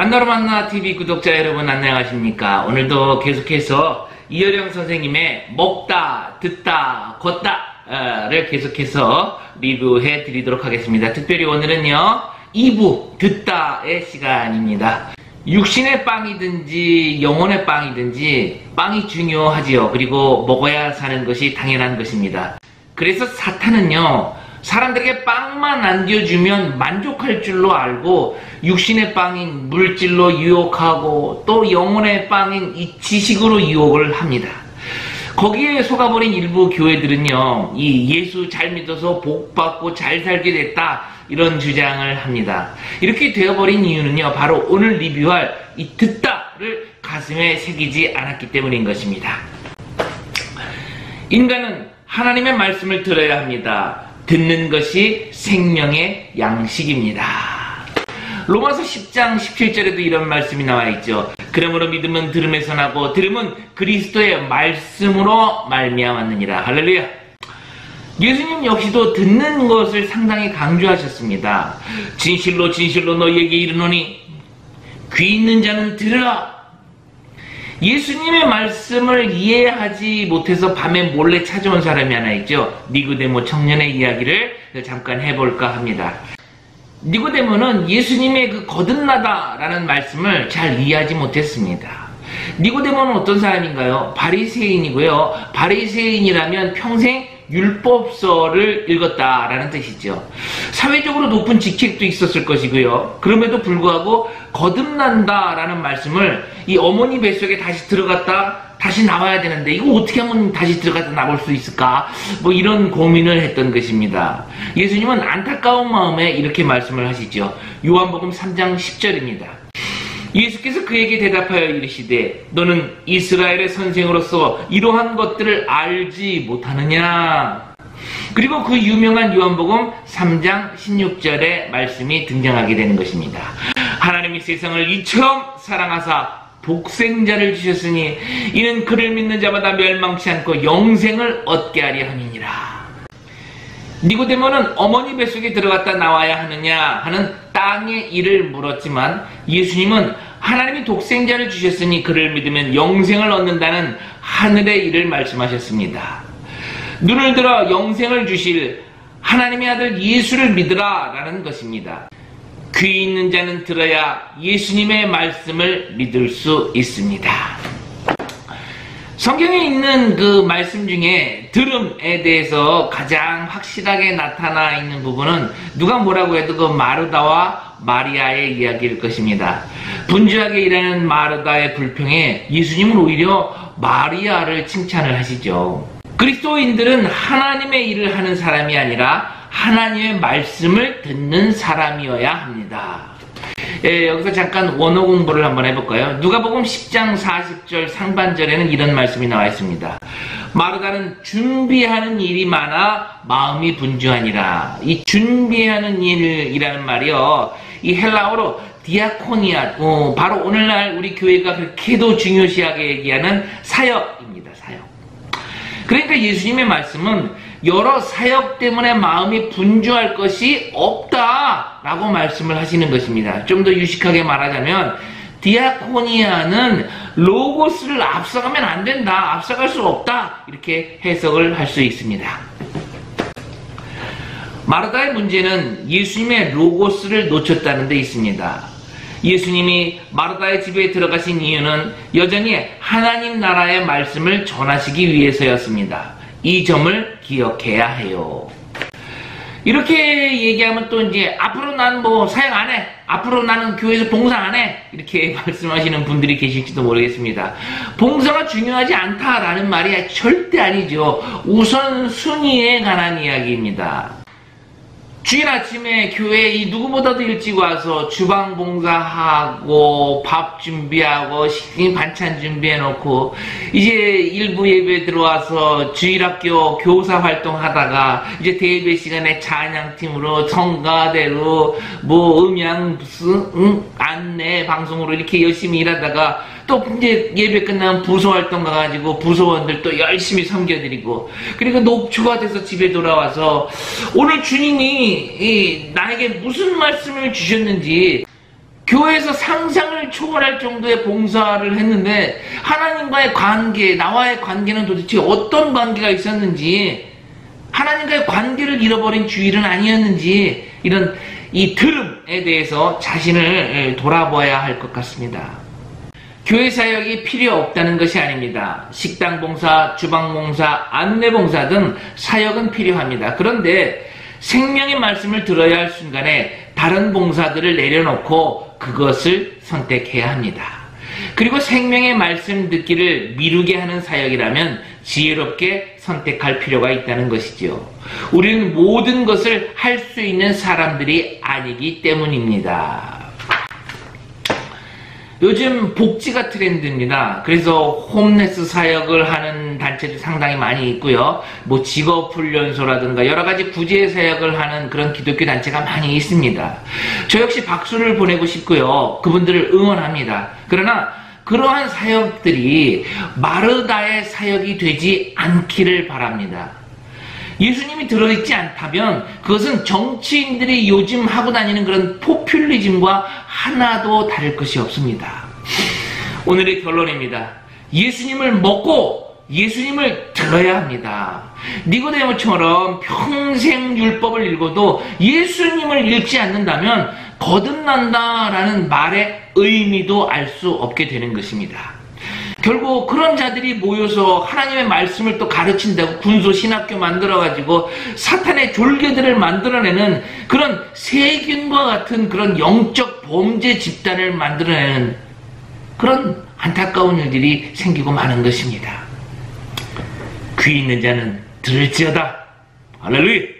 만나러 만나 TV 구독자 여러분 안녕하십니까? 오늘도 계속해서 이효령 선생님의 먹다, 듣다, 걷다를 계속해서 리뷰해 드리도록 하겠습니다. 특별히 오늘은요 2부 듣다의 시간입니다. 육신의 빵이든지 영혼의 빵이든지 빵이 중요하지요. 그리고 먹어야 사는 것이 당연한 것입니다. 그래서 사탄은요 사람들에게 빵만 안겨주면 만족할 줄로 알고 육신의 빵인 물질로 유혹하고 또 영혼의 빵인 이 지식으로 유혹을 합니다. 거기에 속아버린 일부 교회들은요 이 예수 잘 믿어서 복 받고 잘 살게 됐다 이런 주장을 합니다. 이렇게 되어버린 이유는요 바로 오늘 리뷰할 이 듣다를 가슴에 새기지 않았기 때문인 것입니다. 인간은 하나님의 말씀을 들어야 합니다. 듣는 것이 생명의 양식입니다. 로마서 10장 17절에도 이런 말씀이 나와 있죠. 그러므로 믿음은 들음에서 나고 들음은 그리스도의 말씀으로 말미암았느니라. 할렐루야. 예수님 역시도 듣는 것을 상당히 강조하셨습니다. 진실로 진실로 너희에게 이르노니 귀 있는 자는 들으라. 예수님의 말씀을 이해하지 못해서 밤에 몰래 찾아온 사람이 하나 있죠. 니고데모 청년의 이야기를 잠깐 해볼까 합니다. 니고데모는 예수님의 그 거듭나다라는 말씀을 잘 이해하지 못했습니다. 니고데모는 어떤 사람인가요? 바리새인이고요. 바리새인이라면 평생 율법서를 읽었다라는 뜻이죠. 사회적으로 높은 직책도 있었을 것이고요. 그럼에도 불구하고 거듭난다라는 말씀을 이 어머니 뱃속에 다시 들어갔다 다시 나와야 되는데 이거 어떻게 하면 다시 들어갔다 나올 수 있을까? 뭐 이런 고민을 했던 것입니다. 예수님은 안타까운 마음에 이렇게 말씀을 하시죠. 요한복음 3장 10절입니다. 예수께서 그에게 대답하여 이르시되 너는 이스라엘의 선생으로서 이러한 것들을 알지 못하느냐. 그리고 그 유명한 요한복음 3장 16절의 말씀이 등장하게 되는 것입니다. 하나님이 세상을 이처럼 사랑하사 독생자를 주셨으니 이는 그를 믿는 자마다 멸망치 않고 영생을 얻게 하려 함이니라. 니고데모는 어머니 뱃속에 들어갔다 나와야 하느냐 하는 땅의 일을 물었지만 예수님은 하나님이 독생자를 주셨으니 그를 믿으면 영생을 얻는다는 하늘의 일을 말씀하셨습니다. 눈을 들어 영생을 주실 하나님의 아들 예수를 믿으라 라는 것입니다. 귀 있는 자는 들어야 예수님의 말씀을 믿을 수 있습니다. 성경에 있는 그 말씀 중에 들음에 대해서 가장 확실하게 나타나 있는 부분은 누가 뭐라고 해도 그 마르다와 마리아의 이야기일 것입니다. 분주하게 일하는 마르다의 불평에 예수님은 오히려 마리아를 칭찬을 하시죠. 그리스도인들은 하나님의 일을 하는 사람이 아니라 하나님의 말씀을 듣는 사람이어야 합니다. 여기서 잠깐 원어 공부를 한번 해볼까요? 누가복음 10장 40절 상반절에는 이런 말씀이 나와 있습니다. 마르다는 준비하는 일이 많아 마음이 분주하니라. 이 준비하는 일이라는 말이요 이 헬라어로 디아코니아, 바로 오늘날 우리 교회가 그렇게도 중요시하게 얘기하는 사역입니다. 사역. 그러니까 예수님의 말씀은 여러 사역 때문에 마음이 분주할 것이 없다라고 말씀을 하시는 것입니다. 좀 더 유식하게 말하자면 디아코니아는 로고스를 앞서가면 안 된다, 앞서갈 수 없다 이렇게 해석을 할 수 있습니다. 마르다의 문제는 예수님의 로고스를 놓쳤다는 데 있습니다. 예수님이 마르다의 집에 들어가신 이유는 여전히 하나님 나라의 말씀을 전하시기 위해서였습니다. 이 점을 기억해야 해요. 이렇게 얘기하면 또 이제 앞으로 난 뭐 사역 안 해, 앞으로 나는 교회에서 봉사 안 해 이렇게 말씀하시는 분들이 계실지도 모르겠습니다. 봉사가 중요하지 않다라는 말이 절대 아니죠. 우선순위에 관한 이야기입니다. 주일 아침에 교회에 이 누구보다도 일찍 와서 주방 봉사하고 밥 준비하고 반찬 준비해놓고 이제 일부 예배 들어와서 주일학교 교사 활동하다가 이제 대예배 시간에 찬양팀으로 성가대로 뭐 음향 무슨 안내 방송으로 이렇게 열심히 일하다가 또 이제 예배 끝나면 부서 활동 가가지고 부서원들 또 열심히 섬겨드리고 그리고 녹초가 돼서 집에 돌아와서 오늘 주님이 나에게 무슨 말씀을 주셨는지 교회에서 상상을 초월할 정도의 봉사를 했는데 하나님과의 관계, 나와의 관계는 도대체 어떤 관계가 있었는지, 하나님과의 관계를 잃어버린 주일은 아니었는지, 이런 이 들음에 대해서 자신을 돌아봐야 할 것 같습니다. 교회 사역이 필요 없다는 것이 아닙니다. 식당 봉사, 주방 봉사, 안내 봉사 등 사역은 필요합니다. 그런데 생명의 말씀을 들어야 할 순간에 다른 봉사들을 내려놓고 그것을 선택해야 합니다. 그리고 생명의 말씀 듣기를 미루게 하는 사역이라면 지혜롭게 선택할 필요가 있다는 것이죠. 우리는 모든 것을 할 수 있는 사람들이 아니기 때문입니다. 요즘 복지가 트렌드입니다. 그래서 홈레스 사역을 하는 단체들 상당히 많이 있고요. 뭐 직업훈련소라든가 여러 가지 구제 사역을 하는 그런 기독교 단체가 많이 있습니다. 저 역시 박수를 보내고 싶고요. 그분들을 응원합니다. 그러나 그러한 사역들이 마르다의 사역이 되지 않기를 바랍니다. 예수님이 들어있지 않다면 그것은 정치인들이 요즘 하고 다니는 그런 포퓰리즘과 하나도 다를 것이 없습니다. 오늘의 결론입니다. 예수님을 먹고 예수님을 들어야 합니다. 니고데모처럼 평생 율법을 읽어도 예수님을 읽지 않는다면 거듭난다라는 말의 의미도 알 수 없게 되는 것입니다. 결국 그런 자들이 모여서 하나님의 말씀을 또 가르친다고 군소 신학교 만들어가지고 사탄의 졸개들을 만들어내는 그런 세균과 같은 그런 영적 범죄 집단을 만들어내는 그런 안타까운 일들이 생기고 마는 것입니다. 귀 있는 자는 들을지어다. 할렐루야.